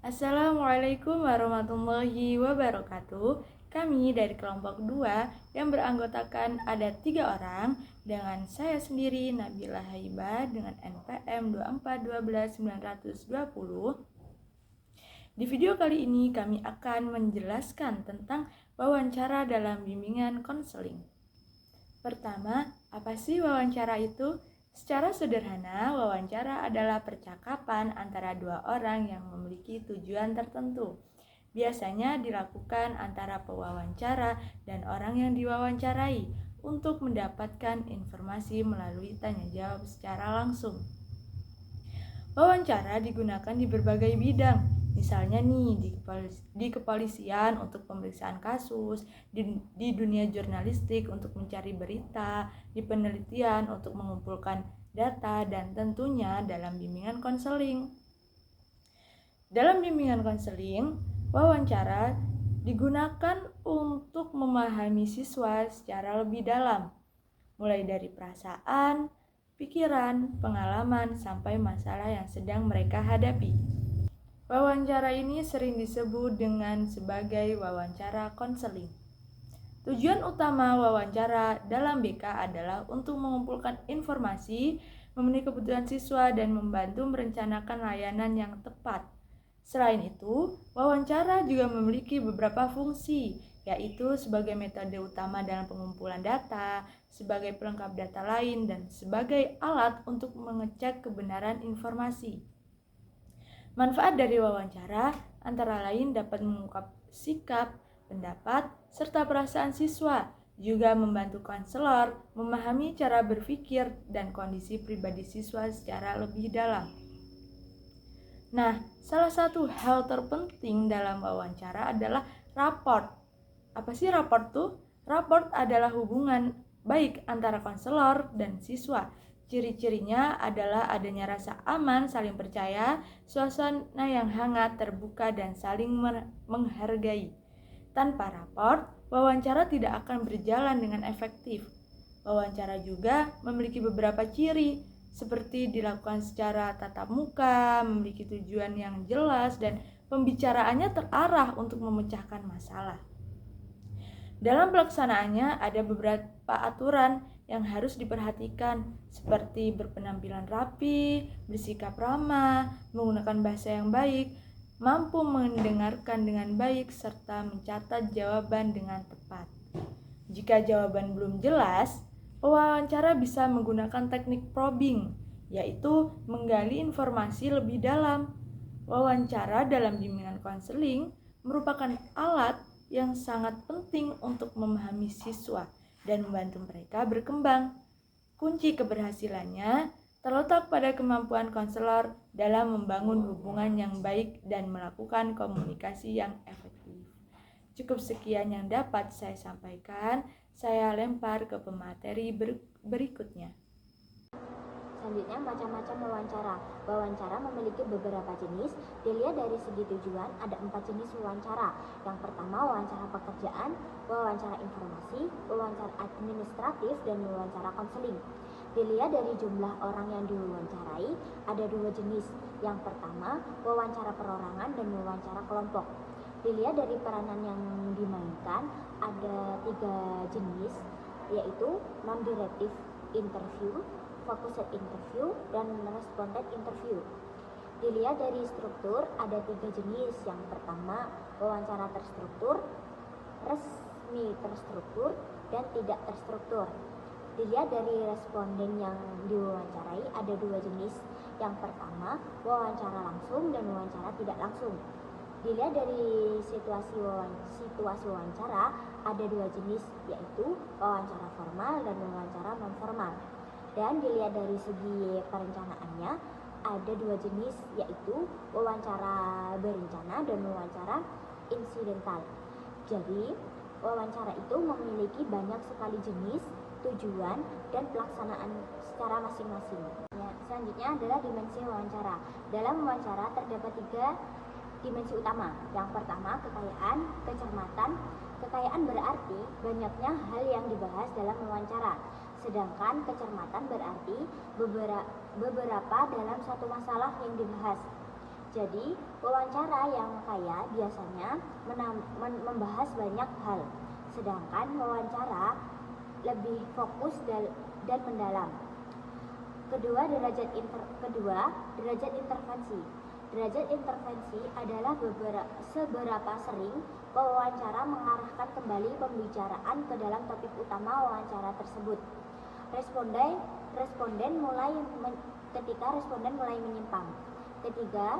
Assalamualaikum warahmatullahi wabarakatuh. Kami dari kelompok 2 yang beranggotakan ada 3 orang dengan saya sendiri Nabila Haibah dengan NPM 2412920. Di video kali ini kami akan menjelaskan tentang wawancara dalam bimbingan konseling. Pertama, apa sih wawancara itu? Secara sederhana, wawancara adalah percakapan antara dua orang yang memiliki tujuan tertentu. Biasanya dilakukan antara pewawancara dan orang yang diwawancarai untuk mendapatkan informasi melalui tanya jawab secara langsung. Wawancara digunakan di berbagai bidang, misalnya nih di kepolisian untuk pemeriksaan kasus, di dunia jurnalistik untuk mencari berita, di penelitian untuk mengumpulkan data, dan tentunya dalam bimbingan konseling. Dalam bimbingan konseling, wawancara digunakan untuk memahami siswa secara lebih dalam, mulai dari perasaan, pikiran, pengalaman, sampai masalah yang sedang mereka hadapi. Wawancara ini sering disebut dengan sebagai wawancara konseling. Tujuan utama wawancara dalam BK adalah untuk mengumpulkan informasi, memenuhi kebutuhan siswa, dan membantu merencanakan layanan yang tepat. Selain itu, wawancara juga memiliki beberapa fungsi, yaitu sebagai metode utama dalam pengumpulan data, sebagai pelengkap data lain, dan sebagai alat untuk mengecek kebenaran informasi. Manfaat dari wawancara antara lain dapat mengungkap sikap, pendapat, serta perasaan siswa, juga membantu konselor memahami cara berpikir dan kondisi pribadi siswa secara lebih dalam. Nah, salah satu hal terpenting dalam wawancara adalah raport. Apa sih raport tuh? Raport adalah hubungan baik antara konselor dan siswa. Ciri-cirinya adalah adanya rasa aman, saling percaya, suasana yang hangat, terbuka, dan saling menghargai. Tanpa raport, wawancara tidak akan berjalan dengan efektif. Wawancara juga memiliki beberapa ciri, seperti dilakukan secara tatap muka, memiliki tujuan yang jelas, dan pembicaraannya terarah untuk memecahkan masalah. Dalam pelaksanaannya ada beberapa aturan yang harus diperhatikan, seperti berpenampilan rapi, bersikap ramah, menggunakan bahasa yang baik, mampu mendengarkan dengan baik, serta mencatat jawaban dengan tepat. Jika jawaban belum jelas, pewawancara bisa menggunakan teknik probing, yaitu menggali informasi lebih dalam. Wawancara dalam bimbingan konseling merupakan alat yang sangat penting untuk memahami siswa dan membantu mereka berkembang. Kunci keberhasilannya terletak pada kemampuan konselor dalam membangun hubungan yang baik dan melakukan komunikasi yang efektif. Cukup sekian yang dapat saya sampaikan. Saya lempar ke pemateri berikutnya. Selanjutnya, macam-macam wawancara. Wawancara memiliki beberapa jenis. Dilihat dari segi tujuan, ada 4 jenis wawancara. Yang pertama, wawancara pekerjaan, wawancara informasi, wawancara administratif, dan wawancara konseling. Dilihat dari jumlah orang yang diwawancarai, ada 2 jenis. Yang pertama, wawancara perorangan dan wawancara kelompok. Dilihat dari peranan yang dimainkan, ada 3 jenis, yaitu non-directive interview, focused interview, dan responded interview. Dilihat dari struktur, ada 3 jenis. Yang pertama, wawancara terstruktur, resmi terstruktur, dan tidak terstruktur. Dilihat dari responden yang diwawancarai, ada 2 jenis. Yang pertama, wawancara langsung dan wawancara tidak langsung. Dilihat dari situasi wawancara, ada 2 jenis, yaitu wawancara formal dan wawancara non-formal. Dan dilihat dari segi perencanaannya, ada 2 jenis, yaitu wawancara berencana dan wawancara insidental. Jadi, wawancara itu memiliki banyak sekali jenis, tujuan, dan pelaksanaan secara masing-masing. Selanjutnya adalah dimensi wawancara. Dalam wawancara terdapat 3 dimensi utama. Yang pertama, kekayaan, kecermatan. Kekayaan berarti banyaknya hal yang dibahas dalam wawancara. Sedangkan kecermatan berarti beberapa dalam satu masalah yang dibahas. Jadi, wawancara yang kaya biasanya membahas banyak hal, sedangkan wawancara lebih fokus dan mendalam. Kedua, derajat intervensi. Derajat intervensi adalah seberapa sering pewawancara mengarahkan kembali pembicaraan ke dalam topik utama wawancara tersebut. Ketika responden mulai menyimpang. Ketiga,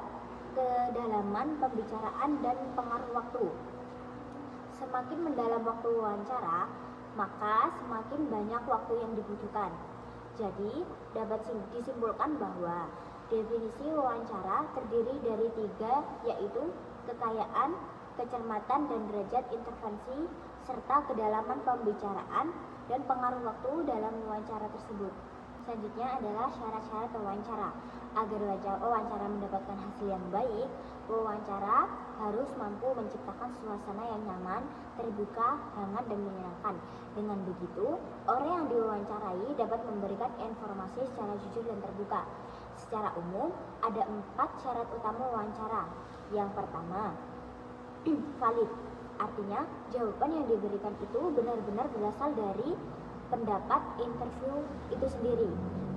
kedalaman pembicaraan dan pengaruh waktu. Semakin mendalam waktu wawancara, maka semakin banyak waktu yang dibutuhkan. Jadi, dapat disimpulkan bahwa definisi wawancara terdiri dari 3, yaitu kekayaan, kecermatan, dan derajat intervensi, serta kedalaman pembicaraan dan pengaruh waktu dalam wawancara tersebut. Selanjutnya adalah syarat-syarat wawancara. Agar wawancara mendapatkan hasil yang baik, wawancara harus mampu menciptakan suasana yang nyaman, terbuka, hangat, dan menyenangkan. Dengan begitu, orang yang diwawancarai dapat memberikan informasi secara jujur dan terbuka. Secara umum, ada 4 syarat utama wawancara. Yang pertama, valid. Artinya, jawaban yang diberikan itu benar-benar berasal dari pendapat interview itu sendiri.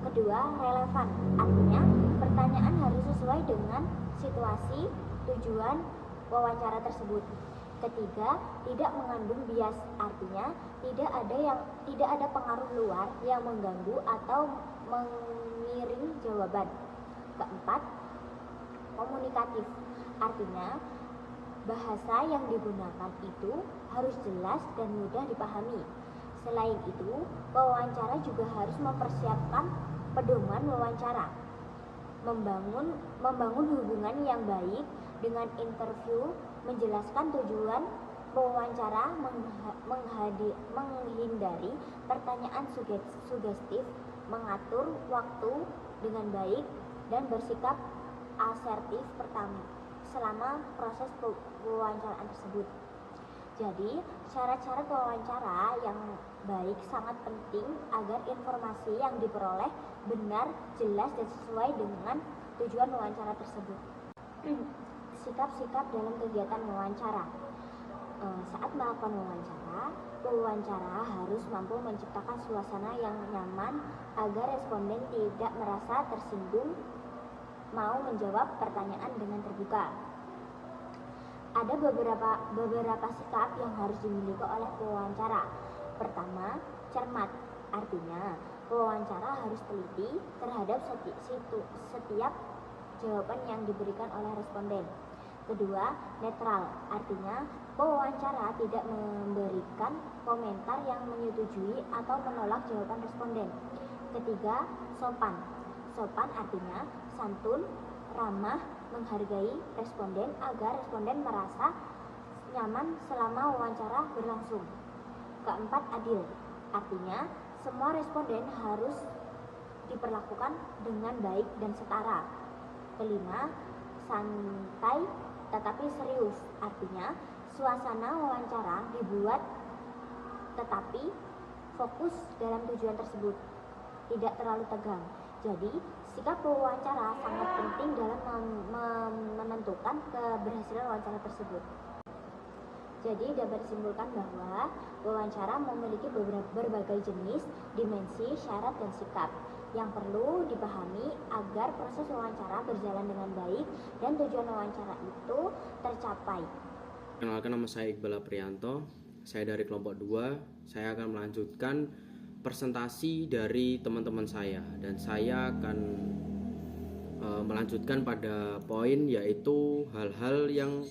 Kedua, relevan. Artinya, pertanyaan harus sesuai dengan situasi tujuan wawancara tersebut. Ketiga, tidak mengandung bias. Artinya, tidak ada pengaruh luar yang mengganggu atau mengiring jawaban. Keempat, komunikatif. Artinya, bahasa yang digunakan itu harus jelas dan mudah dipahami. Selain itu, pewawancara juga harus mempersiapkan pedoman wawancara, membangun hubungan yang baik dengan interview, menjelaskan tujuan wawancara, menghindari pertanyaan sugestif, mengatur waktu dengan baik, dan bersikap asertif selama proses wawancaraan tersebut. Jadi, syarat-syarat wawancara yang baik sangat penting agar informasi yang diperoleh benar, jelas, dan sesuai dengan tujuan wawancara tersebut. Sikap-sikap dalam kegiatan wawancara. Saat melakukan wawancara harus mampu menciptakan suasana yang nyaman agar responden tidak merasa tersinggung, mau menjawab pertanyaan dengan terbuka. Ada beberapa sikap yang harus dimiliki oleh pewawancara. Pertama, cermat. Artinya, pewawancara harus teliti terhadap setiap jawaban yang diberikan oleh responden. Kedua, netral. Artinya, pewawancara tidak memberikan komentar yang menyetujui atau menolak jawaban responden. Ketiga, sopan. Sopan artinya santun, ramah, menghargai responden agar responden merasa nyaman selama wawancara berlangsung. Keempat, adil. Artinya, semua responden harus diperlakukan dengan baik dan setara. Kelima, santai tetapi serius. Artinya, suasana wawancara dibuat tetapi fokus dalam tujuan tersebut, tidak terlalu tegang. Jadi, sikap pewawancara sangat penting dalam menentukan keberhasilan wawancara tersebut. Jadi, dapat disimpulkan bahwa wawancara memiliki berbagai jenis, dimensi, syarat, dan sikap yang perlu dipahami agar proses wawancara berjalan dengan baik dan tujuan wawancara itu tercapai. Kenalkan, nama saya Iqbal Aprianto. Saya dari kelompok 2. Saya akan melanjutkan presentasi dari teman-teman saya, dan saya akan melanjutkan pada poin yaitu hal-hal yang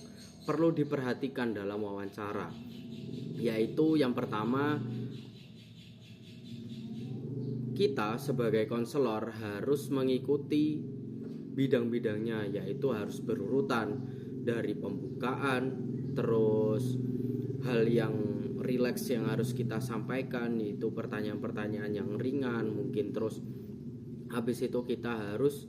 perlu diperhatikan dalam wawancara. Yaitu yang pertama, kita sebagai konselor harus mengikuti bidang-bidangnya, yaitu harus berurutan dari pembukaan, terus hal yang rileks yang harus kita sampaikan itu pertanyaan-pertanyaan yang ringan mungkin, terus habis itu kita harus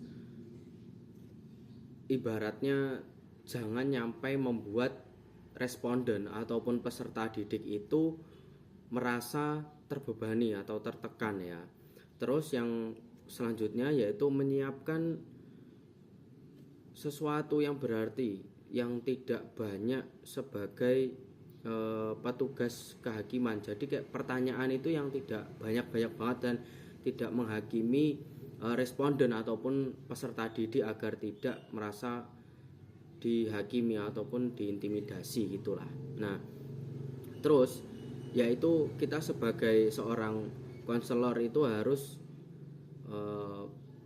ibaratnya jangan nyampai membuat responden ataupun peserta didik itu merasa terbebani atau tertekan ya. Terus yang selanjutnya yaitu menyiapkan sesuatu yang berarti yang tidak banyak sebagai petugas kehakiman. Jadi kayak pertanyaan itu yang tidak banyak-banyak banget dan tidak menghakimi responden ataupun peserta didik agar tidak merasa dihakimi ataupun diintimidasi gitulah. Nah, terus yaitu kita sebagai seorang konselor itu harus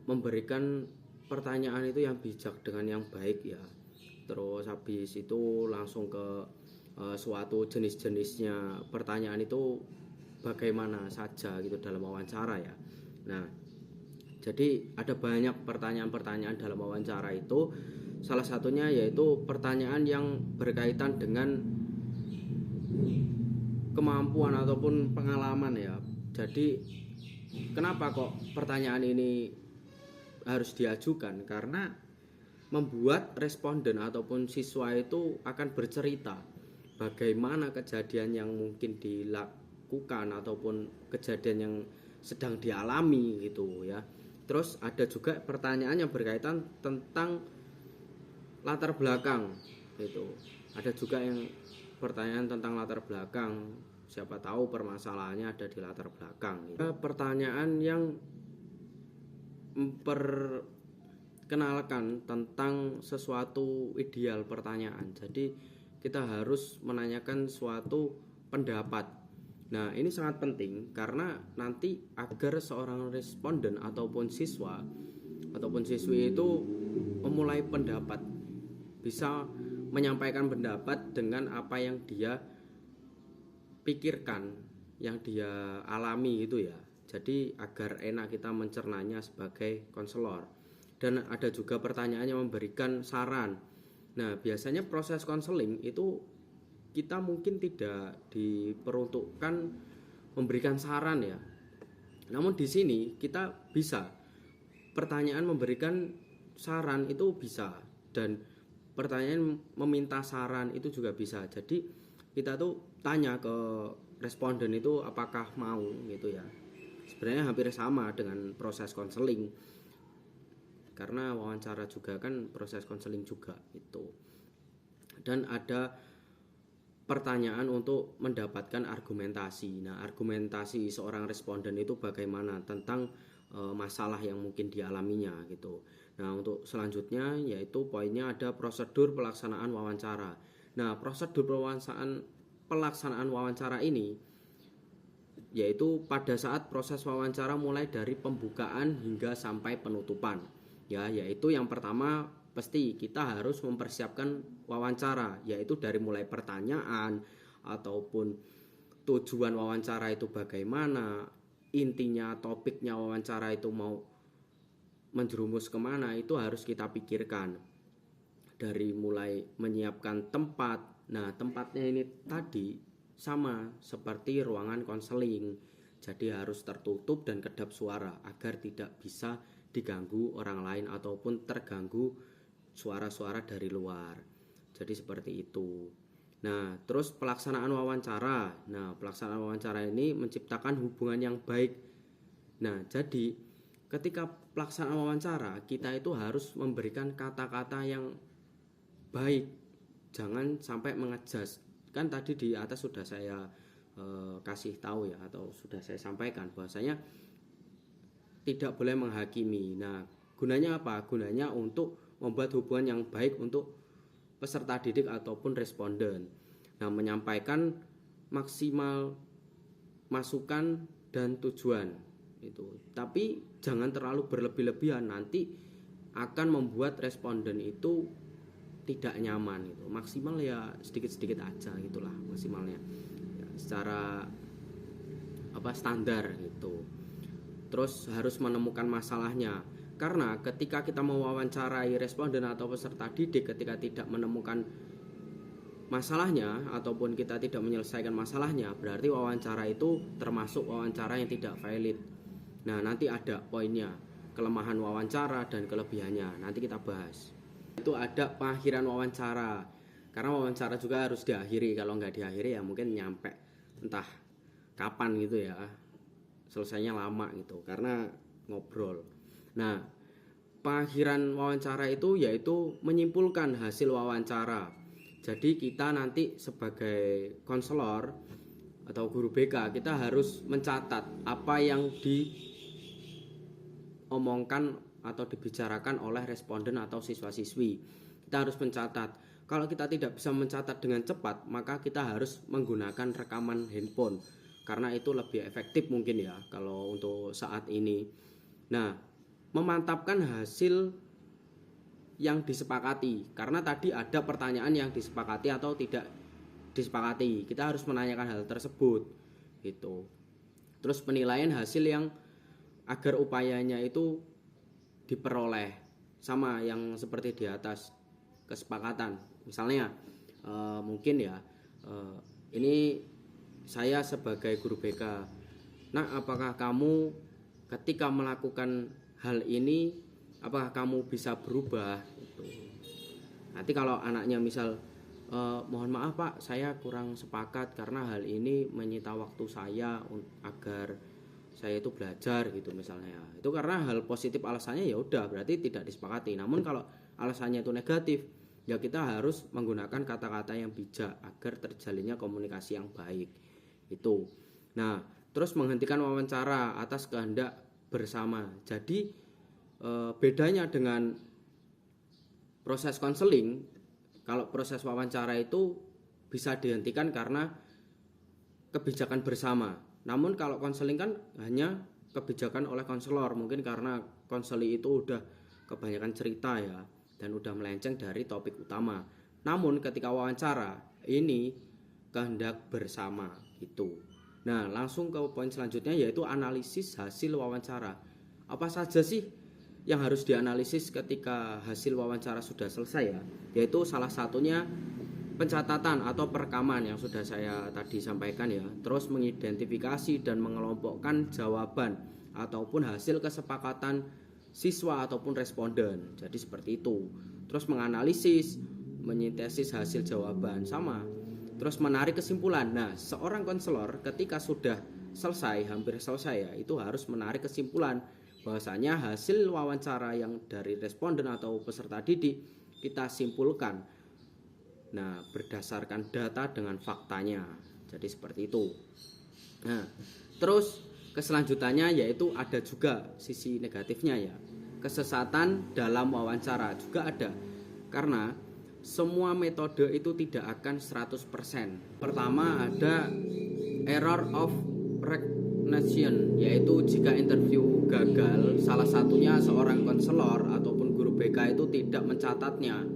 memberikan pertanyaan itu yang bijak dengan yang baik ya. Terus habis itu langsung ke suatu jenis-jenisnya pertanyaan itu bagaimana saja gitu dalam wawancara ya. Nah, jadi ada banyak pertanyaan-pertanyaan dalam wawancara itu. Salah satunya yaitu pertanyaan yang berkaitan dengan kemampuan ataupun pengalaman ya. Jadi kenapa kok pertanyaan ini harus diajukan? Karena membuat responden ataupun siswa itu akan bercerita bagaimana kejadian yang mungkin dilakukan ataupun kejadian yang sedang dialami gitu ya. Terus ada juga pertanyaan yang berkaitan tentang latar belakang gitu. Ada juga yang pertanyaan tentang latar belakang. Siapa tahu permasalahannya ada di latar belakang gitu. Pertanyaan yang memperkenalkan tentang sesuatu ideal pertanyaan. Jadi kita harus menanyakan suatu pendapat. Nah, ini sangat penting karena nanti agar seorang responden ataupun siswa ataupun siswi itu memulai pendapat, bisa menyampaikan pendapat dengan apa yang dia pikirkan, yang dia alami gitu ya. Jadi agar enak kita mencernanya sebagai konselor. Dan ada juga pertanyaan yang memberikan saran. Nah, biasanya proses konseling itu kita mungkin tidak diperuntukkan memberikan saran ya. Namun di sini kita bisa pertanyaan memberikan saran itu bisa, dan pertanyaan meminta saran itu juga bisa. Jadi kita tuh tanya ke responden itu apakah mau gitu ya. Sebenarnya hampir sama dengan proses konseling. Karena wawancara juga kan proses konseling juga itu. Dan ada pertanyaan untuk mendapatkan argumentasi. Nah, argumentasi seorang responden itu bagaimana tentang masalah yang mungkin dialaminya gitu. Nah, untuk selanjutnya yaitu poinnya ada prosedur pelaksanaan wawancara. Nah, prosedur pelaksanaan wawancara ini yaitu pada saat proses wawancara mulai dari pembukaan hingga sampai penutupan. Ya, yaitu yang pertama pasti kita harus mempersiapkan wawancara, yaitu dari mulai pertanyaan ataupun tujuan wawancara itu bagaimana, intinya topiknya wawancara itu mau menjerumus kemana, itu harus kita pikirkan. Dari mulai menyiapkan tempat. Nah, tempatnya ini tadi sama seperti ruangan konseling, jadi harus tertutup dan kedap suara agar tidak bisa diganggu orang lain ataupun terganggu suara-suara dari luar. Jadi seperti itu. Nah, terus pelaksanaan wawancara. Nah, pelaksanaan wawancara ini menciptakan hubungan yang baik. Nah, jadi ketika pelaksanaan wawancara, kita itu harus memberikan kata-kata yang baik. Jangan sampai mengejas. Kan tadi di atas sudah saya kasih tahu ya, atau sudah saya sampaikan bahwasanya tidak boleh menghakimi. Nah, gunanya apa? Gunanya untuk membuat hubungan yang baik untuk peserta didik ataupun responden. Nah, menyampaikan maksimal masukan dan tujuan itu. Tapi jangan terlalu berlebih-lebihan, nanti akan membuat responden itu tidak nyaman gitu. Maksimal ya sedikit-sedikit aja gitulah maksimalnya. Ya, secara standar gitu. Terus harus menemukan masalahnya. Karena ketika kita mewawancarai responden atau peserta didik, ketika tidak menemukan masalahnya ataupun kita tidak menyelesaikan masalahnya, berarti wawancara itu termasuk wawancara yang tidak valid. Nah, nanti ada poinnya, kelemahan wawancara dan kelebihannya. Nanti kita bahas. Itu ada pengakhiran wawancara. Karena wawancara juga harus diakhiri. Kalau nggak diakhiri ya mungkin nyampe entah kapan gitu ya. Selesainya lama gitu karena ngobrol. Nah, pengakhiran wawancara itu yaitu menyimpulkan hasil wawancara. Jadi kita nanti sebagai konselor atau guru BK kita harus mencatat apa yang diomongkan atau dibicarakan oleh responden atau siswa-siswi. Kita harus mencatat. Kalau kita tidak bisa mencatat dengan cepat, maka kita harus menggunakan rekaman handphone karena itu lebih efektif mungkin ya kalau untuk saat ini. Nah, memantapkan hasil yang disepakati, karena tadi ada pertanyaan yang disepakati atau tidak disepakati. Kita harus menanyakan hal tersebut gitu. Terus penilaian hasil yang agar upayanya itu diperoleh sama yang seperti di atas, kesepakatan. Misalnya mungkin ya ini saya sebagai guru BK, nah apakah kamu ketika melakukan hal ini, apakah kamu bisa berubah gitu. Nanti kalau anaknya misal mohon maaf Pak, saya kurang sepakat karena hal ini menyita waktu saya agar saya itu belajar gitu misalnya. Itu karena hal positif alasannya, ya udah berarti tidak disepakati. Namun kalau alasannya itu negatif, ya kita harus menggunakan kata-kata yang bijak agar terjalinnya komunikasi yang baik. Itu. Nah, terus menghentikan wawancara atas kehendak bersama. Jadi bedanya dengan proses konseling, kalau proses wawancara itu bisa dihentikan karena kebijakan bersama. Namun kalau konseling kan hanya kebijakan oleh konselor, mungkin karena konseling itu udah kebanyakan cerita ya dan udah melenceng dari topik utama. Namun ketika wawancara ini kehendak bersama itu. Nah, langsung ke poin selanjutnya yaitu analisis hasil wawancara. Apa saja sih yang harus dianalisis ketika hasil wawancara sudah selesai ya? Yaitu salah satunya pencatatan atau perekaman yang sudah saya tadi sampaikan ya. Terus mengidentifikasi dan mengelompokkan jawaban ataupun hasil kesepakatan siswa ataupun responden. Jadi seperti itu. Terus menganalisis, menyintesis hasil jawaban sama. Terus menarik kesimpulan. Nah, seorang konselor ketika sudah selesai, hampir selesai ya, itu harus menarik kesimpulan bahwasanya hasil wawancara yang dari responden atau peserta didik kita simpulkan. Nah, berdasarkan data dengan faktanya. Jadi seperti itu. Nah, terus keselanjutannya yaitu ada juga sisi negatifnya ya. Kesesatan dalam wawancara juga ada. Karena semua metode itu tidak akan 100%. Pertama ada error of recognition, yaitu jika interview gagal, salah satunya seorang konselor ataupun guru BK itu tidak mencatatnya.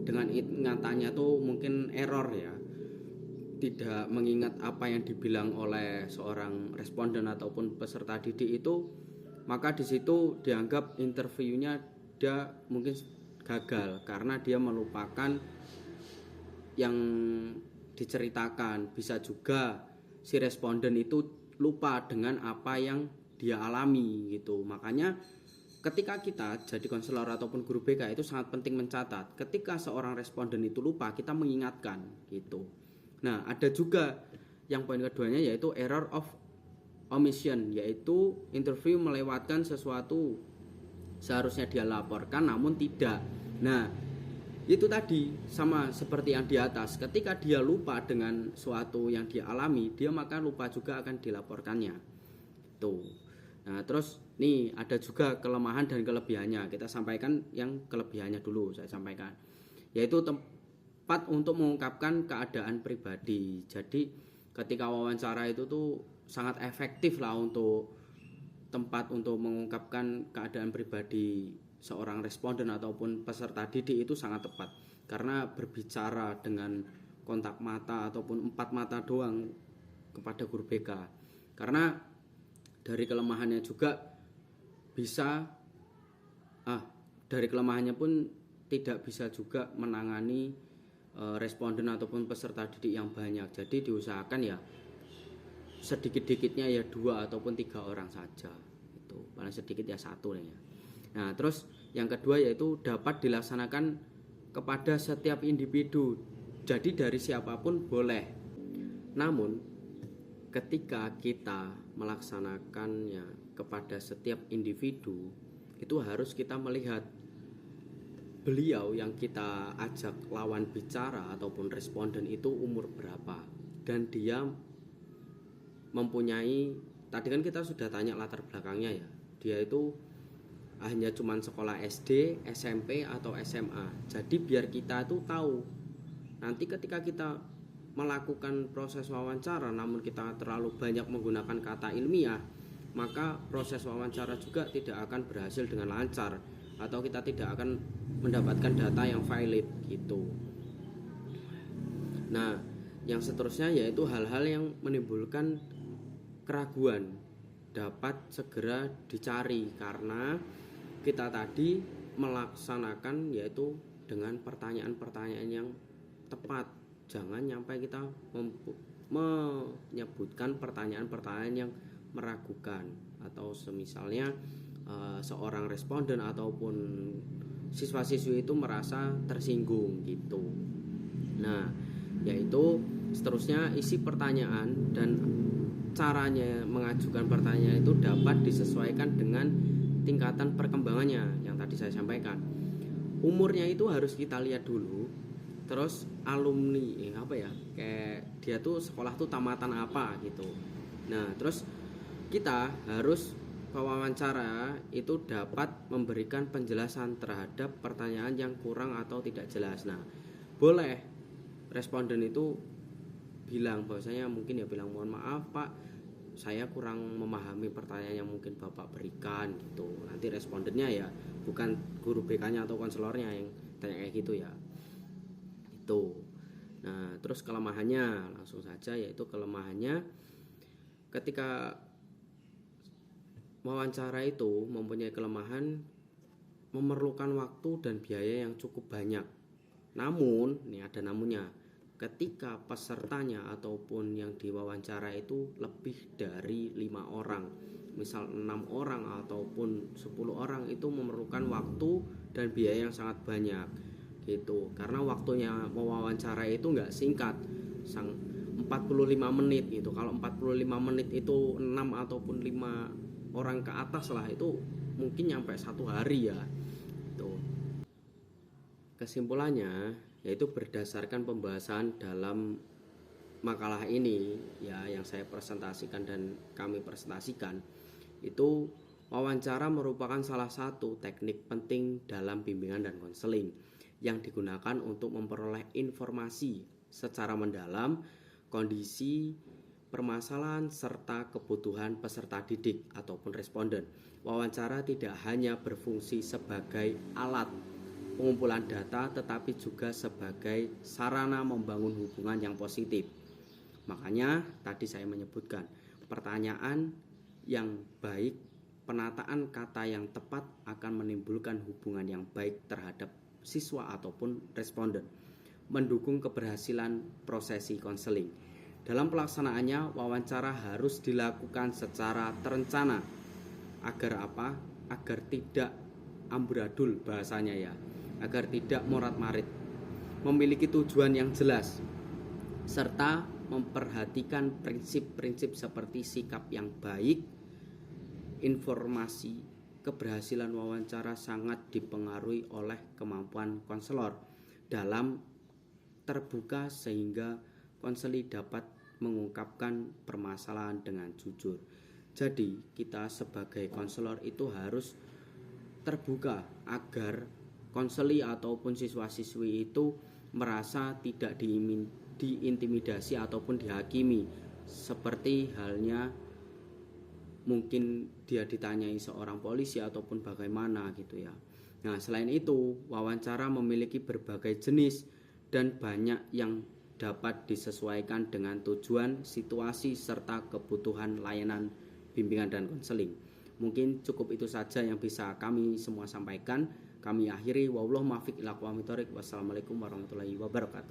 Dengan ingatannya tuh mungkin error ya, tidak mengingat apa yang dibilang oleh seorang responden ataupun peserta didik itu, maka di situ dianggap interviewnya dia mungkin gagal karena dia melupakan yang diceritakan. Bisa juga si responden itu lupa dengan apa yang dia alami gitu. Makanya ketika kita jadi konselor ataupun guru BK itu sangat penting mencatat. Ketika seorang responden itu lupa, kita mengingatkan gitu. Nah, ada juga yang poin keduanya yaitu error of omission, yaitu interview melewatkan sesuatu seharusnya dia laporkan namun tidak. Nah, itu tadi sama seperti yang di atas. Ketika dia lupa dengan suatu yang dia alami, dia maka lupa juga akan dilaporkannya. Tuh. Nah, terus nih ada juga kelemahan dan kelebihannya. Kita sampaikan yang kelebihannya dulu, saya sampaikan. Yaitu tempat untuk mengungkapkan keadaan pribadi. Jadi ketika wawancara itu tuh sangat efektif lah untuk tempat untuk mengungkapkan keadaan pribadi seorang responden ataupun peserta didik itu sangat tepat. Karena berbicara dengan kontak mata ataupun empat mata doang kepada guru BK. Karena dari kelemahannya juga bisa dari kelemahannya pun tidak bisa juga menangani responden ataupun peserta didik yang banyak. Jadi diusahakan ya sedikit-dikitnya ya 2 ataupun 3 orang saja. Itu paling sedikit ya 1 ya. Nah, terus yang kedua yaitu dapat dilaksanakan kepada setiap individu. Jadi dari siapapun boleh. Namun ketika kita melaksanakannya kepada setiap individu itu harus kita melihat beliau yang kita ajak lawan bicara ataupun responden itu umur berapa, dan dia mempunyai, tadi kan kita sudah tanya latar belakangnya ya, dia itu hanya cuman sekolah SD, SMP atau SMA. Jadi biar kita itu tahu nanti ketika kita melakukan proses wawancara namun kita terlalu banyak menggunakan kata ilmiah, maka proses wawancara juga tidak akan berhasil dengan lancar, atau kita tidak akan mendapatkan data yang valid gitu. Nah, yang seterusnya yaitu hal-hal yang menimbulkan keraguan dapat segera dicari, karena kita tadi melaksanakan yaitu dengan pertanyaan-pertanyaan yang tepat. Jangan sampai kita menyebutkan pertanyaan-pertanyaan yang meragukan, atau semisalnya seorang responden ataupun siswa-siswi itu merasa tersinggung gitu. Nah, yaitu seterusnya isi pertanyaan dan caranya mengajukan pertanyaan itu dapat disesuaikan dengan tingkatan perkembangannya yang tadi saya sampaikan. Umurnya itu harus kita lihat dulu. Terus alumni kayak dia tuh sekolah tuh tamatan apa gitu. Nah, terus kita harus wawancara itu dapat memberikan penjelasan terhadap pertanyaan yang kurang atau tidak jelas. Nah, boleh responden itu bilang bahwasanya mungkin ya bilang mohon maaf Pak, saya kurang memahami pertanyaan yang mungkin Bapak berikan gitu. Nanti respondennya ya bukan guru BK-nya atau konselornya yang tanya kayak gitu ya. Itu. Nah, terus kelemahannya langsung saja, yaitu kelemahannya ketika wawancara itu mempunyai kelemahan memerlukan waktu dan biaya yang cukup banyak. Namun, ini ada namunnya, ketika pesertanya ataupun yang diwawancara itu lebih dari 5 orang, misal 6 orang ataupun 10 orang, itu memerlukan waktu dan biaya yang sangat banyak gitu. Karena waktunya mewawancara itu nggak singkat, 45 menit gitu. Kalau 45 menit itu 6 ataupun 5 orang ke atas lah, itu mungkin nyampe 1 hari ya. Tuh. Kesimpulannya yaitu berdasarkan pembahasan dalam makalah ini ya yang saya presentasikan dan kami presentasikan, itu wawancara merupakan salah satu teknik penting dalam bimbingan dan konseling yang digunakan untuk memperoleh informasi secara mendalam kondisi permasalahan serta kebutuhan peserta didik ataupun responden. Wawancara tidak hanya berfungsi sebagai alat pengumpulan data, tetapi juga sebagai sarana membangun hubungan yang positif. Makanya tadi saya menyebutkan pertanyaan yang baik, penataan kata yang tepat akan menimbulkan hubungan yang baik terhadap siswa ataupun responden, mendukung keberhasilan prosesi konseling. Dalam pelaksanaannya, wawancara harus dilakukan secara terencana. Agar apa? Agar tidak amburadul bahasanya ya. Agar tidak morat-marit. Memiliki tujuan yang jelas. Serta memperhatikan prinsip-prinsip seperti sikap yang baik, informasi. Keberhasilan wawancara sangat dipengaruhi oleh kemampuan konselor dalam terbuka sehingga konseli dapat mengungkapkan permasalahan dengan jujur. Jadi kita sebagai konselor itu harus terbuka agar konseli ataupun siswa-siswi itu merasa tidak diintimidasi ataupun dihakimi, seperti halnya mungkin dia ditanyai seorang polisi ataupun bagaimana gitu ya. Nah, selain itu wawancara memiliki berbagai jenis dan banyak yang dapat disesuaikan dengan tujuan, situasi, serta kebutuhan layanan bimbingan dan konseling. Mungkin cukup itu saja yang bisa kami semua sampaikan. Kami akhiri. Wassalamualaikum warahmatullahi wabarakatuh.